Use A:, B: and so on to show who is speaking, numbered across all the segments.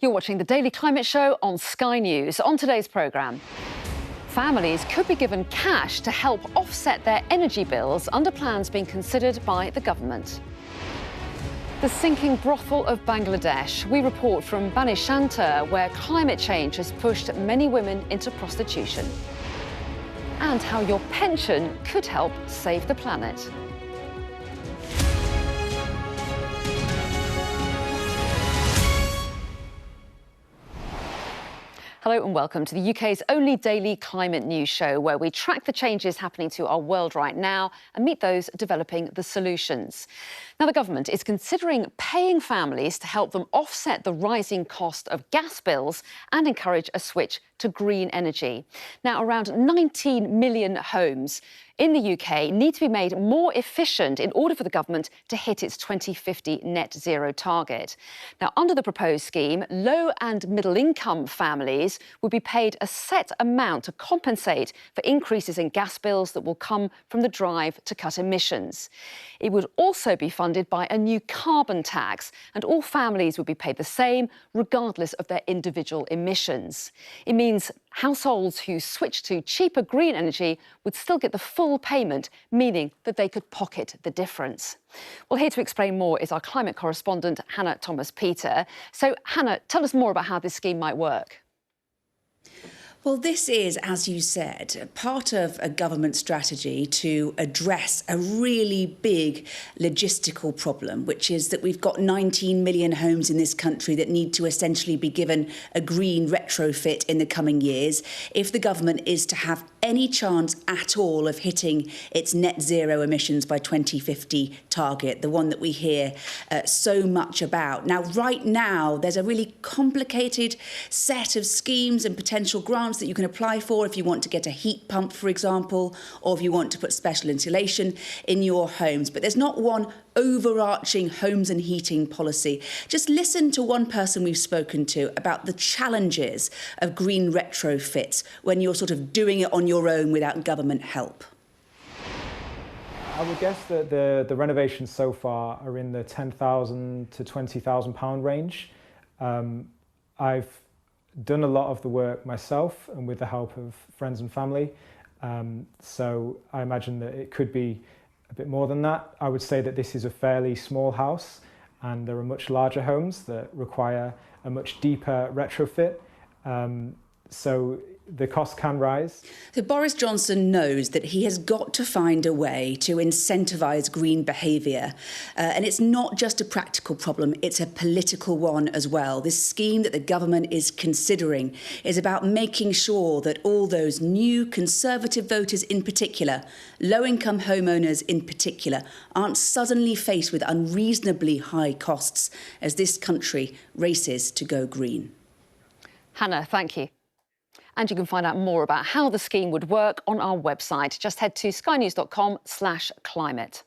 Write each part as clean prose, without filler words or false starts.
A: You're watching the Daily Climate Show on Sky News. On today's programme, families could be given cash to help offset their energy bills under plans being considered by the government. The sinking brothel of Bangladesh. We report from Banishanta, where climate change has pushed many women into prostitution. And how your pension could help save the planet. Hello and welcome to the UK's only daily climate news show, where we track the changes happening to our world right now and meet those developing the solutions. Now, the government is considering paying families to help them offset the rising cost of gas bills and encourage a switch to green energy. Now, around 19 million homes in the UK need to be made more efficient in order for the government to hit its 2050 net zero target. Now, under the proposed scheme, low and middle income families would be paid a set amount to compensate for increases in gas bills that will come from the drive to cut emissions. It would also be funded by a new carbon tax, and all families would be paid the same regardless of their individual emissions. It means households who switch to cheaper green energy would still get the full payment, meaning that they could pocket the difference. Well, here to explain more is our climate correspondent, Hannah Thomas-Peter. So, Hannah, tell us more about how this scheme might work.
B: Well, this is, as you said, part of a government strategy to address a really big logistical problem, which is that we've got 19 million homes in this country that need to essentially be given a green retrofit in the coming years if the government is to have any chance at all of hitting its net zero emissions by 2050 target, the one that we hear so much about. Now, right now, there's a really complicated set of schemes and potential grants that you can apply for if you want to get a heat pump, for example, or if you want to put special insulation in your homes. But there's not one overarching homes and heating policy. Just listen to one person we've spoken to about the challenges of green retrofits when you're sort of doing it on your own without government help.
C: I would guess that the renovations so far are in the £10,000 to £20,000 range. I've done a lot of the work myself and with the help of friends and family. So I imagine that it could be a bit more than that. I would say that this is a fairly small house, and there are much larger homes that require a much deeper retrofit. So the cost can rise.
B: So Boris Johnson knows that he has got to find a way to incentivise green behaviour. And it's not just a practical problem, it's a political one as well. This scheme that the government is considering is about making sure that all those new Conservative voters in particular, low-income homeowners in particular, aren't suddenly faced with unreasonably high costs as this country races to go green.
A: Hannah, thank you. And you can find out more about how the scheme would work on our website. Just head to skynews.com/climate.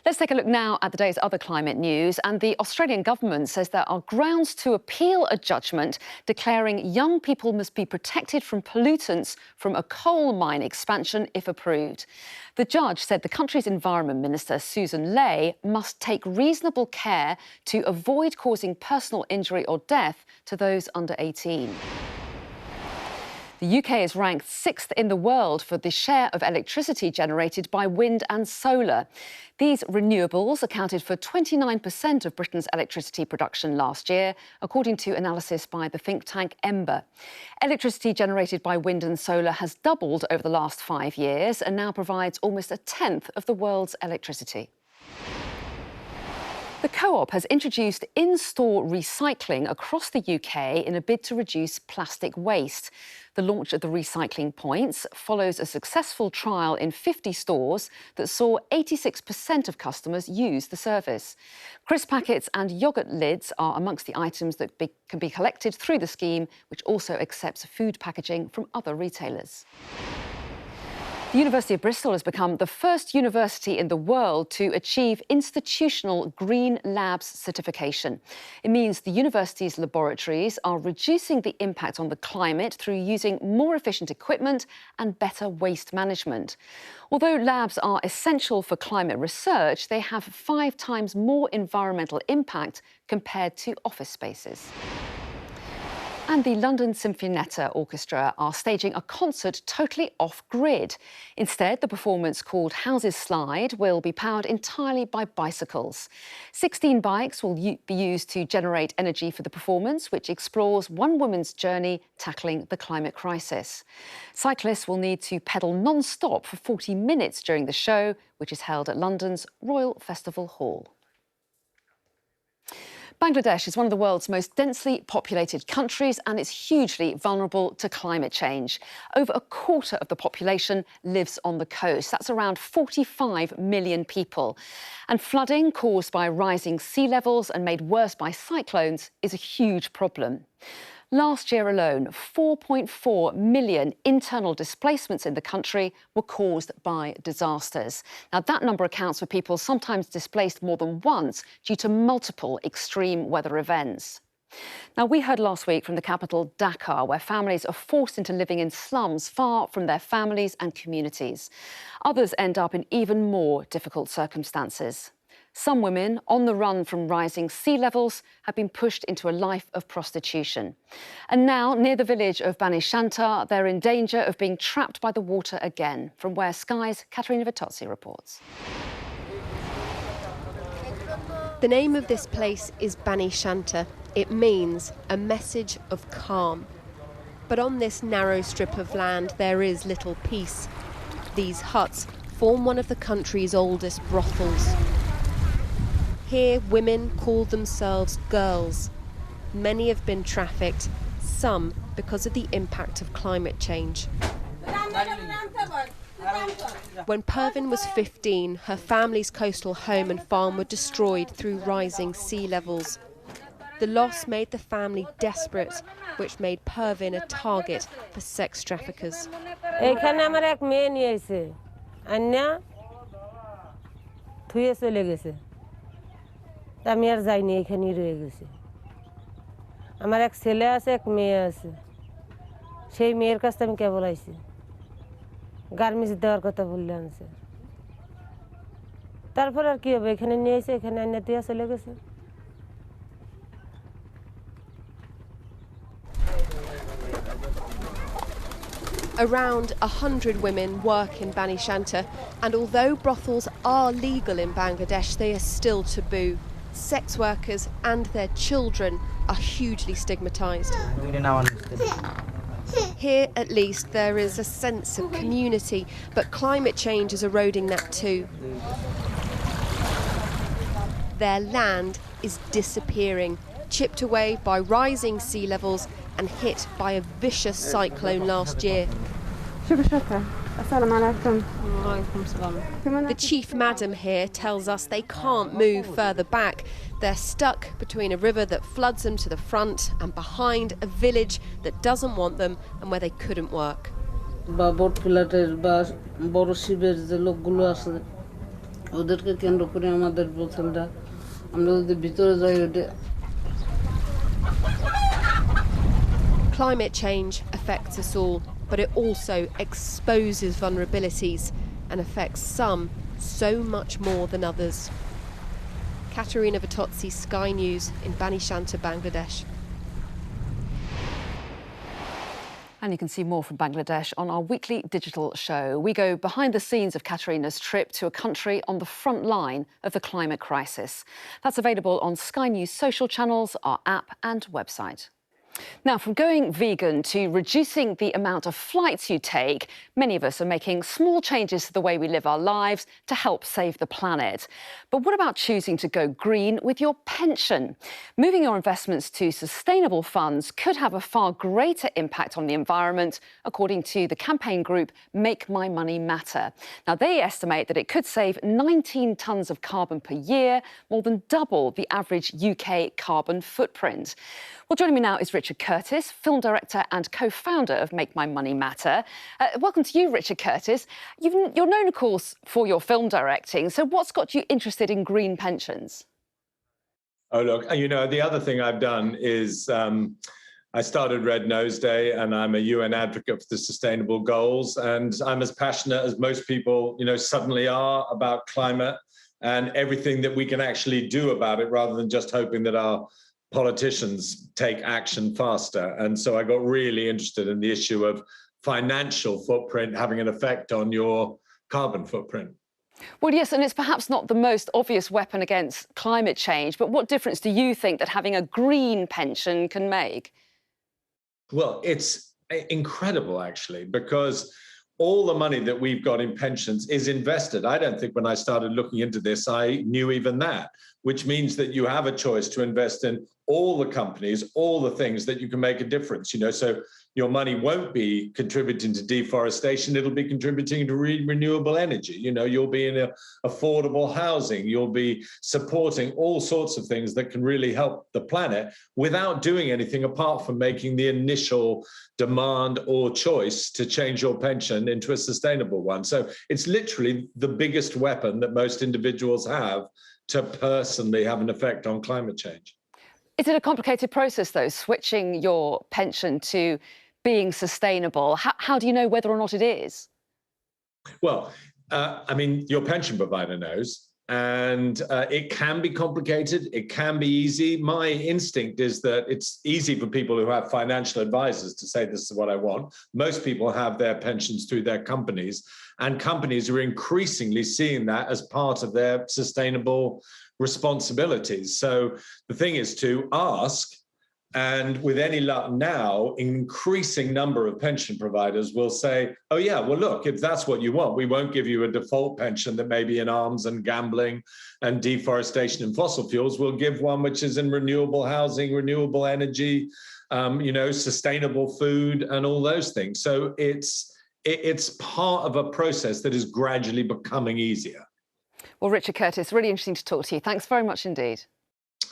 A: Let's take a look now at the day's other climate news. And the Australian government says there are grounds to appeal a judgment declaring young people must be protected from pollutants from a coal mine expansion if approved. The judge said the country's Environment Minister, Susan Ley, must take reasonable care to avoid causing personal injury or death to those under 18. The UK is ranked 6th in the world for the share of electricity generated by wind and solar. These renewables accounted for 29% of Britain's electricity production last year, according to analysis by the think tank Ember. Electricity generated by wind and solar has doubled over the last 5 years and now provides almost a tenth of the world's electricity. The Co-op has introduced in-store recycling across the UK in a bid to reduce plastic waste. The launch of the recycling points follows a successful trial in 50 stores that saw 86% of customers use the service. Crisp packets and yoghurt lids are amongst the items that can be collected through the scheme, which also accepts food packaging from other retailers. The University of Bristol has become the first university in the world to achieve institutional Green Labs certification. It means the university's laboratories are reducing the impact on the climate through using more efficient equipment and better waste management. Although labs are essential for climate research, they have 5 times more environmental impact compared to office spaces. And the London Sinfonietta Orchestra are staging a concert totally off-grid. Instead, the performance, called Houses Slide, will be powered entirely by bicycles. 16 bikes will be used to generate energy for the performance, which explores one woman's journey tackling the climate crisis. Cyclists will need to pedal non-stop for 40 minutes during the show, which is held at London's Royal Festival Hall. Bangladesh is one of the world's most densely populated countries and is hugely vulnerable to climate change. Over a quarter of the population lives on the coast. That's around 45 million people. And flooding caused by rising sea levels and made worse by cyclones is a huge problem. Last year alone, 4.4 million internal displacements in the country were caused by disasters. Now, that number accounts for people sometimes displaced more than once due to multiple extreme weather events. Now, we heard last week from the capital, Dhaka, where families are forced into living in slums far from their families and communities. Others end up in even more difficult circumstances. Some women, on the run from rising sea levels, have been pushed into a life of prostitution. And now, near the village of Bani Shanta, they're in danger of being trapped by the water again. From Where Sky's Katerina Vitozzi reports.
D: The name of this place is Bani Shanta. It means a message of calm. But on this narrow strip of land, there is little peace. These huts form one of the country's oldest brothels. Here, women call themselves girls. Many have been trafficked, some because of the impact of climate change. When Pervin was 15, her family's coastal home and farm were destroyed through rising sea levels. The loss made the family desperate, which made Pervin a target for sex traffickers.
E: আমি আর যাইনি এখানেই রয়ে গেছি আমার এক ছেলে আছে এক মেয়ে আছে সেই মেয়ের কাছে আমি কেবল আইছি গার্মেন্টস দেওয়ার কথা বললে আনছে তারপর আর কি হবে এখানে নিয়ে এসে এখানে আইনা দিয়ে চলে গেছে
D: Around 100 women work in Bani Shanta, and although brothels are legal in Bangladesh, they are still taboo. Sex workers and their children are hugely stigmatised. Here, at least, there is a sense of community, but climate change is eroding that too. Their land is disappearing, chipped away by rising sea levels and hit by a vicious cyclone last year. The chief madam here tells us they can't move further back. They're stuck between a river that floods them to the front and behind a village that doesn't want them and where they couldn't work. Climate change affects us all, but it also exposes vulnerabilities and affects some so much more than others. Katerina Vitozzi, Sky News in Bani Shanta, Bangladesh.
A: And you can see more from Bangladesh on our weekly digital show. We go behind the scenes of Katerina's trip to a country on the front line of the climate crisis. That's available on Sky News social channels, our app and website. Now, from going vegan to reducing the amount of flights you take, many of us are making small changes to the way we live our lives to help save the planet. But what about choosing to go green with your pension? Moving your investments to sustainable funds could have a far greater impact on the environment, according to the campaign group Make My Money Matter. Now, they estimate that it could save 19 tonnes of carbon per year, more than double the average UK carbon footprint. Well, joining me now is Richard Curtis, film director and co-founder of Make My Money Matter. Welcome to you, Richard Curtis. You're known, of course, for your film directing. So what's got you interested in green pensions?
F: Oh, look, you know, the other thing I've done is I started Red Nose Day, and I'm a UN advocate for the sustainable goals. And I'm as passionate as most people, you know, suddenly are about climate and everything that we can actually do about it, rather than just hoping that our politicians take action faster. And so I got really interested in the issue of financial footprint having an effect on your carbon footprint.
A: Well, yes, and it's perhaps not the most obvious weapon against climate change, but what difference do you think that having a green pension can make?
F: Well, it's incredible, actually, because all the money that we've got in pensions is invested. I don't think when I started looking into this, I knew even that, which means that you have a choice to invest in all the companies, all the things that you can make a difference, so your money won't be contributing to deforestation, it'll be contributing to renewable energy. You'll be in affordable housing, you'll be supporting all sorts of things that can really help the planet without doing anything apart from making the initial demand or choice to change your pension into a sustainable one. So it's literally the biggest weapon that most individuals have to personally have an effect on climate change.
A: Is it a complicated process, though, switching your pension to being sustainable? How do you know whether or not it is?
F: Well, your pension provider knows, and it can be complicated. It can be easy. My instinct is that it's easy for people who have financial advisors to say, this is what I want. Most people have their pensions through their companies, and companies are increasingly seeing that as part of their sustainable responsibilities. So the thing is to ask, and with any luck now, an increasing number of pension providers will say, oh yeah, well look, if that's what you want, we won't give you a default pension that may be in arms and gambling and deforestation and fossil fuels. We'll give one which is in renewable housing, renewable energy, sustainable food and all those things. So it's part of a process that is gradually becoming easier.
A: Well, Richard Curtis, really interesting to talk to you. Thanks very much indeed.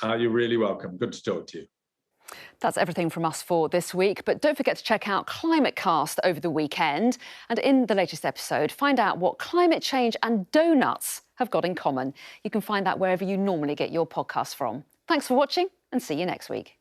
F: You're really welcome. Good to talk to you.
A: That's everything from us for this week, but don't forget to check out ClimateCast over the weekend. And in the latest episode, find out what climate change and donuts have got in common. You can find that wherever you normally get your podcasts from. Thanks for watching and see you next week.